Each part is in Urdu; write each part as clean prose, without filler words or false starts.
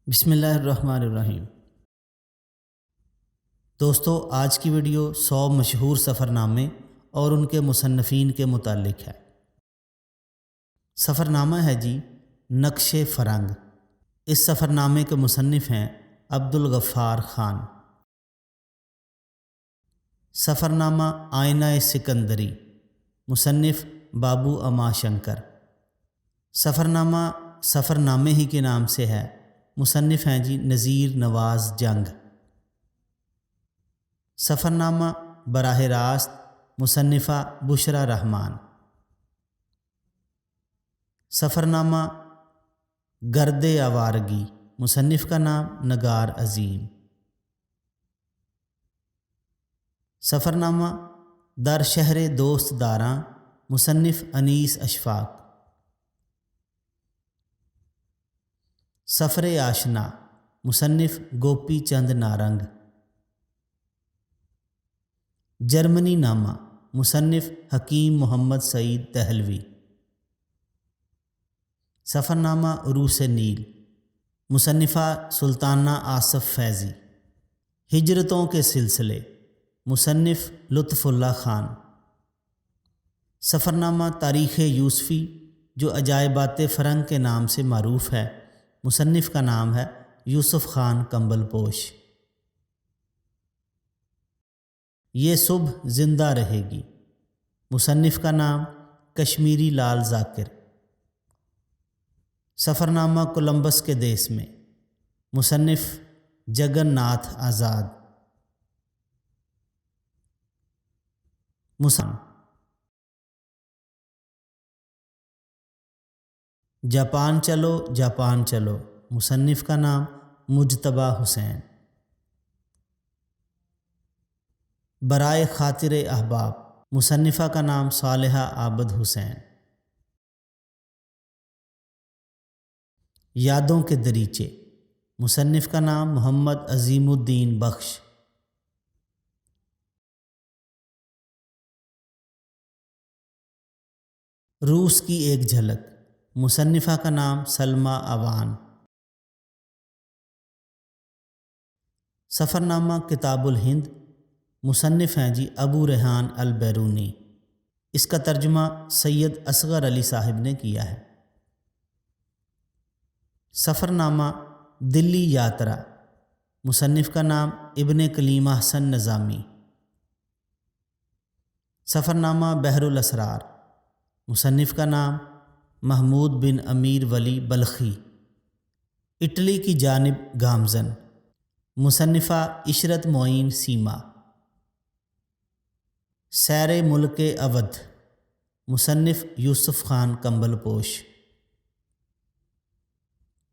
بسم اللہ الرحمن الرحیم۔ دوستو، آج کی ویڈیو 100 مشہور سفر نامے اور ان کے مصنفین کے متعلق ہے۔ سفر نامہ ہے جی نقش فرنگ۔ اس سفر نامے کے مصنف ہیں عبدالغفار خان۔ سفر نامہ آئینہ سکندری، مصنف بابو اما شنکر۔ سفر نامہ سفر نامے ہی کے نام سے ہے، مصنف ہیں جی نذیر نواز جنگ۔ سفر نامہ براہ راست، مصنفہ بشرا رحمان۔ سفر نامہ گرد آوارگی، مصنف کا نام نگار عظیم۔ سفر نامہ در شہر دوست داراں، مصنف انیس اشفاق۔ سفر آشنا، مصنف گوپی چند نارنگ۔ جرمنی نامہ، مصنف حکیم محمد سعید دہلوی۔ سفر نامہ عروس نیل، مصنفہ سلطانہ آصف فیضی۔ ہجرتوں کے سلسلے، مصنف لطف اللہ خان۔ سفر نامہ تاریخ یوسفی جو عجائبات فرنگ کے نام سے معروف ہے، مصنف کا نام ہے یوسف خان کمبل پوش۔ یہ صبح زندہ رہے گی، مصنف کا نام کشمیری لال ذاکر۔ سفر نامہ کولمبس کے دیس میں، مصنف جگن ناتھ آزاد۔ جاپان چلو جاپان چلو، مصنف کا نام مجتبیٰ حسین۔ برائے خاطر احباب، مصنفہ کا نام صالحہ عابد حسین۔ یادوں کے دریچے، مصنف کا نام محمد عظیم الدین بخش۔ روس کی ایک جھلک، مصنفہ کا نام سلمیٰ اوان۔ سفر نامہ کتاب الہند، مصنف ہیں جی ابو ریحان البیرونی۔ اس کا ترجمہ سید اصغر علی صاحب نے کیا ہے۔ سفر نامہ دلی یاترا، مصنف کا نام ابن کلیم احسن نظامی۔ سفر نامہ بحر الاسرار، مصنف کا نام محمود بن امیر ولی بلخی۔ اٹلی کی جانب گامزن، مصنفہ عشرت معین سیما۔ سیر ملک اودھ، مصنف یوسف خان کمبل پوش۔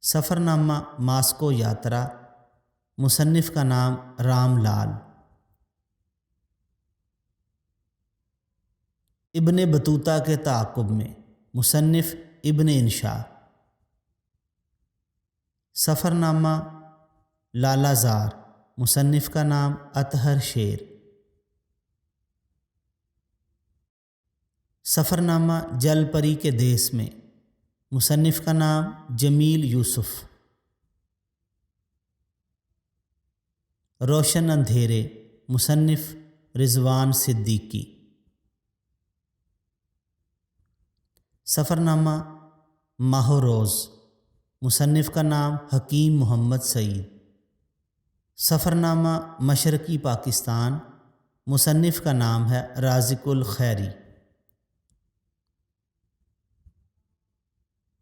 سفر نامہ ماسکو یاترا، مصنف کا نام رام لال۔ ابن بطوطہ کے تعاقب میں، مصنف ابن انشا۔ سفر نامہ لالا زار، مصنف کا نام اطہر شیر۔ سفر نامہ جل پری کے دیس میں، مصنف کا نام جمیل یوسف۔ روشن اندھیرے، مصنف رضوان صدیقی۔ سفر نامہ ماہ و روز، مصنف کا نام حکیم محمد سعید۔ سفر نامہ مشرقی پاکستان، مصنف کا نام ہے رازق الخیری۔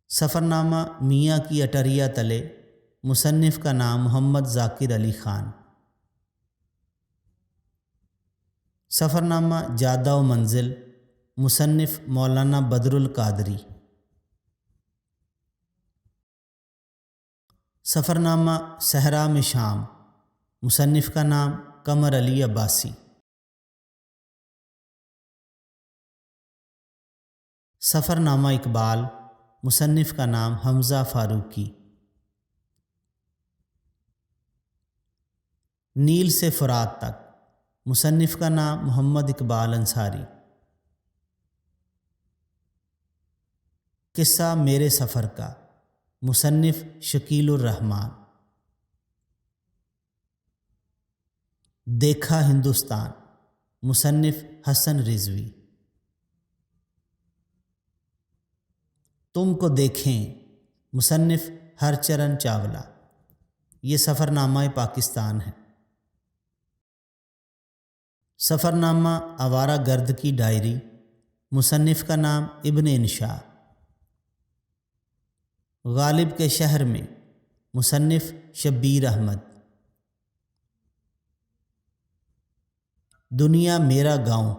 سفر نامہ میاں کی اٹریا تلے، مصنف کا نام محمد ذاکر علی خان۔ سفر نامہ جادہ و منزل، مصنف مولانا بدر القادری۔ سفر نامہ صحرا میں شام، مصنف کا نام قمر علی عباسی۔ سفر نامہ اقبال، مصنف کا نام حمزہ فاروقی۔ نیل سے فرات تک، مصنف کا نام محمد اقبال انصاری۔ قصہ میرے سفر کا، مصنف شکیل الرحمان۔ دیکھا ہندوستان، مصنف حسن رضوی۔ تم کو دیکھیں، مصنف ہرچرن چاولہ۔ یہ سفرنامہ پاکستان ہے۔ سفرنامہ آوارہ گرد کی ڈائری، مصنف کا نام ابن انشاء۔ غالب کے شہر میں، مصنف شبیر احمد۔ دنیا میرا گاؤں،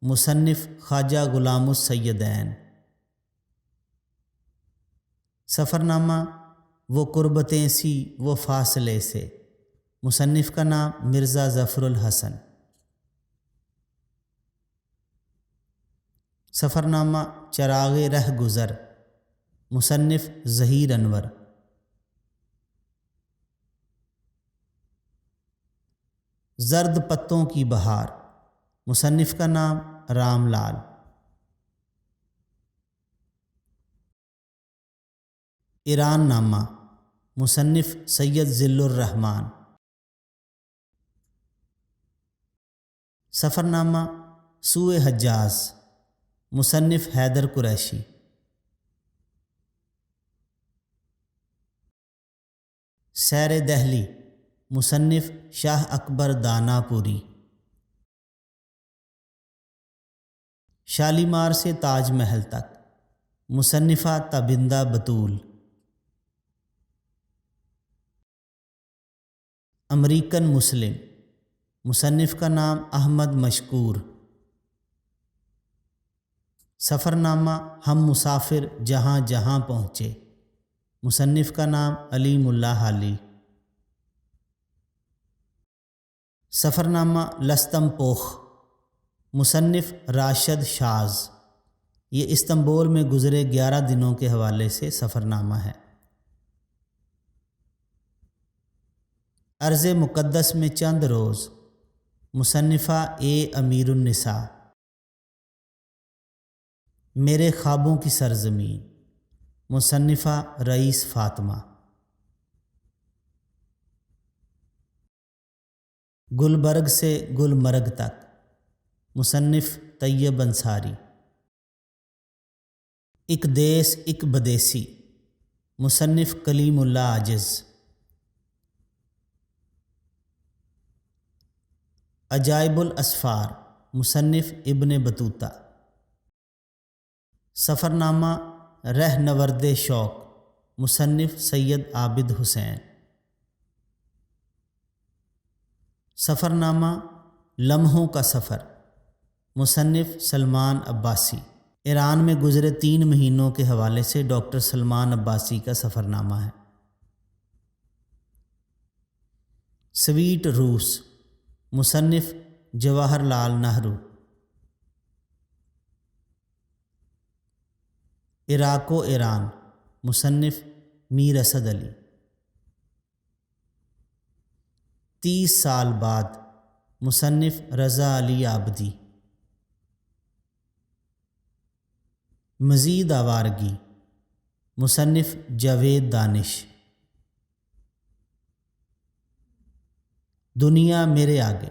مصنف خواجہ غلام السیدین۔ سفرنامہ وہ قربتیں سی وہ فاصلے سے، مصنف کا نام مرزا ظفر الحسن۔ سفرنامہ چراغ رہ گزر، مصنف ظہیر انور۔ زرد پتوں کی بہار، مصنف کا نام رام لال۔ ایران نامہ، مصنف سید ذل الرحمن۔ سفرنامہ سوئے حجاز، مصنف حیدر قریشی۔ سیر دہلی، مصنف شاہ اکبر دانا پوری۔ شالیمار سے تاج محل تک، مصنفہ تابندہ بطول۔ امریکن مسلم، مصنف کا نام احمد مشکور۔ سفرنامہ ہم مسافر جہاں جہاں پہنچے، مصنف کا نام علیم اللہ حالی۔ سفرنامہ لستم پوخ، مصنف راشد شاز۔ یہ استنبول میں گزرے 11 دنوں کے حوالے سے سفرنامہ ہے۔ ارض مقدس میں چند روز، مصنفہ اے امیر النساء۔ میرے خوابوں کی سرزمین، مصنفہ رئیس فاطمہ۔ گلبرگ سے گلمرگ تک، مصنف طیب انصاری۔ ایک دیس ایک بدیسی، مصنف کلیم اللہ عاجز۔ عجائب الاسفار، مصنف ابن بطوطہ۔ سفرنامہ رہ نورد شوق، مصنف سید عابد حسین۔ سفرنامہ لمحوں کا سفر، مصنف سلمان عباسی۔ ایران میں گزرے 3 مہینوں کے حوالے سے ڈاکٹر سلمان عباسی کا سفرنامہ ہے۔ سویٹ روس، مصنف جواہر لال نہرو۔ عراق و ایران، مصنف میر اسد علی۔ 30 سال بعد، مصنف رضا علی عابدی۔ مزید آوارگی، مصنف جاوید دانش۔ دنیا میرے آگے،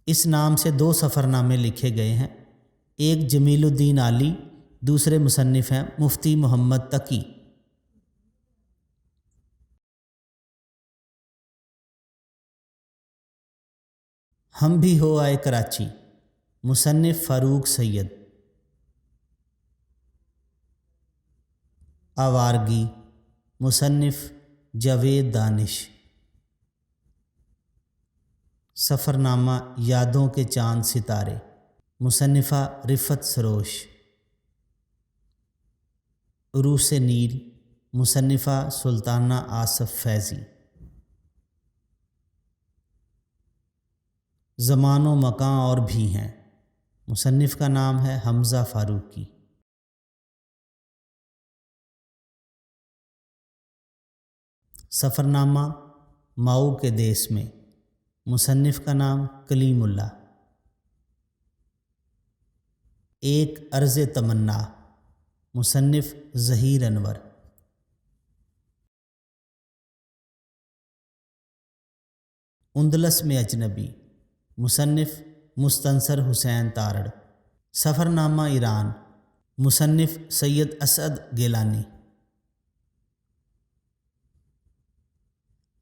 اس نام سے 2 سفرنامے لکھے گئے ہیں۔ ایک جمیل الدین عالی، دوسرے مصنف ہیں مفتی محمد تقی۔ ہم بھی ہو آئے کراچی، مصنف فاروق سید۔ آوارگی، مصنف جاوید دانش۔ سفرنامہ یادوں کے چاند ستارے، مصنفہ رفت سروش۔ عروس نیل، مصنفہ سلطانہ آصف فیضی۔ زمان و مکان اور بھی ہیں، مصنف کا نام ہے حمزہ فاروقی۔ سفرنامہ ماؤ کے دیس میں، مصنف کا نام کلیم اللہ۔ ایک عرض تمنا، مصنف ظہیر انور۔ اندلس میں اجنبی، مصنف مستنصر حسین تارڑ۔ سفر نامہ ایران، مصنف سید اسعد گیلانی۔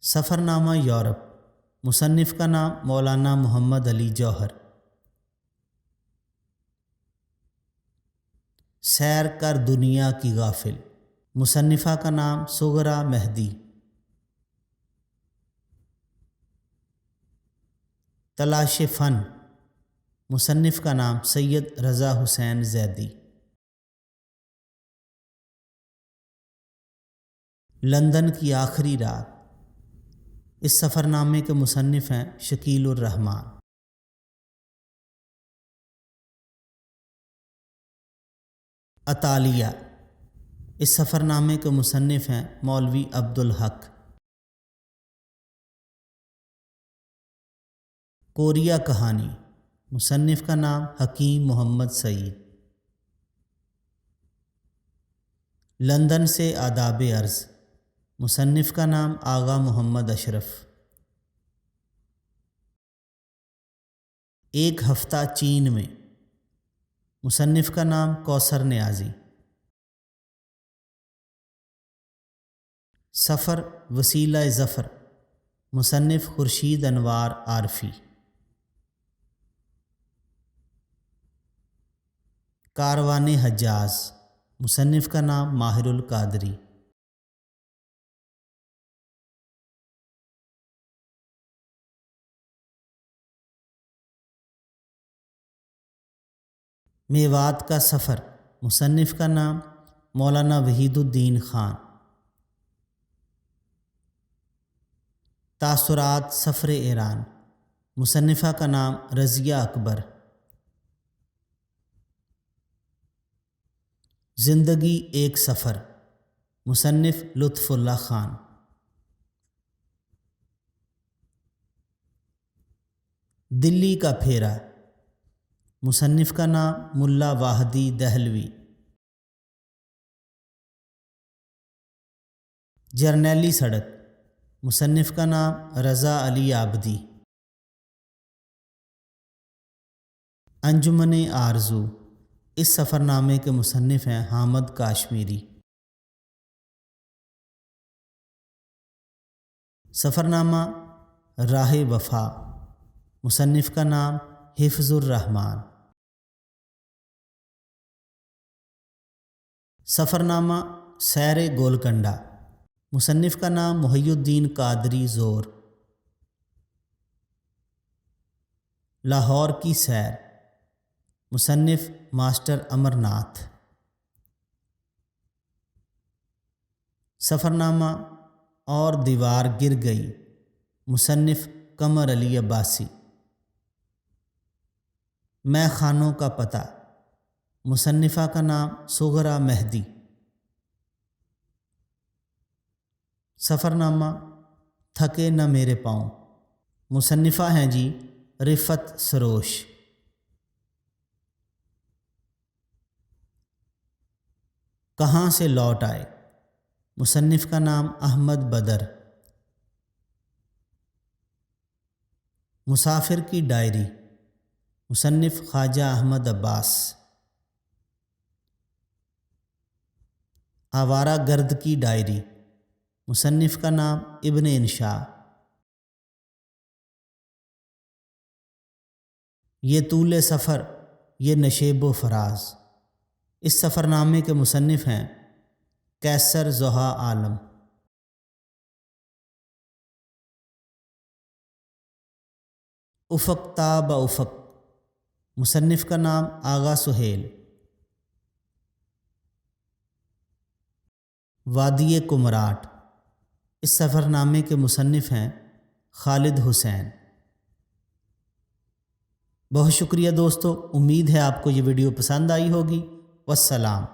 سفر نامہ یورپ، مصنف کا نام مولانا محمد علی جوہر۔ سیر کر دنیا کی غافل، مصنفہ کا نام صغرا مہدی۔ تلاش فن، مصنف کا نام سید رضا حسین زیدی۔ لندن کی آخری رات، اس سفر نامے کے مصنف ہیں شکیل الرحمان۔ اطالیہ، اس سفر نامے کے مصنف ہیں مولوی عبدالحق۔ کوریا کہانی، مصنف کا نام حکیم محمد سعید۔ لندن سے آداب عرض، مصنف کا نام آغا محمد اشرف۔ ایک ہفتہ چین میں، مصنف کا نام کوثر نیازی۔ سفر وسیلہ ظفر، مصنف خورشید انوار عارفی۔ کاروان حجاز، مصنف کا نام ماہر القادری۔ میوات کا سفر، مصنف کا نام مولانا وحید الدین خان۔ تاثرات سفر ایران، مصنفہ کا نام رضیہ اکبر۔ زندگی ایک سفر، مصنف لطف اللہ خان۔ دلی کا پھیرا، مصنف کا نام ملا واحدی دہلوی۔ جرنیلی سڑک، مصنف کا نام رضا علی عابدی۔ انجمن آرزو، اس سفر نامے کے مصنف ہیں حامد کاشمیری۔ سفر نامہ راہ وفا، مصنف کا نام حفظ الرحمان۔ سفر نامہ سیر گولکنڈہ، مصنف کا نام محی الدین قادری زور۔ لاہور کی سیر، مصنف ماسٹر امرناتھ۔ سفر نامہ اور دیوار گر گئی، مصنف قمر علی عباسی۔ میں خانوں کا پتہ، مصنفہ کا نام صغرا مہدی۔ سفر نامہ تھکے نہ میرے پاؤں، مصنفہ ہیں جی رفت سروش۔ کہاں سے لوٹ آئے، مصنف کا نام احمد بدر۔ مسافر کی ڈائری، مصنف خواجہ احمد عباس۔ آوارہ گرد کی ڈائری، مصنف کا نام ابن انشاء۔ یہ طول سفر، یہ نشیب و فراز، اس سفر نامے کے مصنف ہیں قیصر ضحیٰ عالم۔ افق تا بافق، مصنف کا نام آغا سہیل۔ وادی کمراٹ، اس سفر نامے کے مصنف ہیں خالد حسین۔ بہت شکریہ دوستو، امید ہے آپ کو یہ ویڈیو پسند آئی ہوگی۔ والسلام۔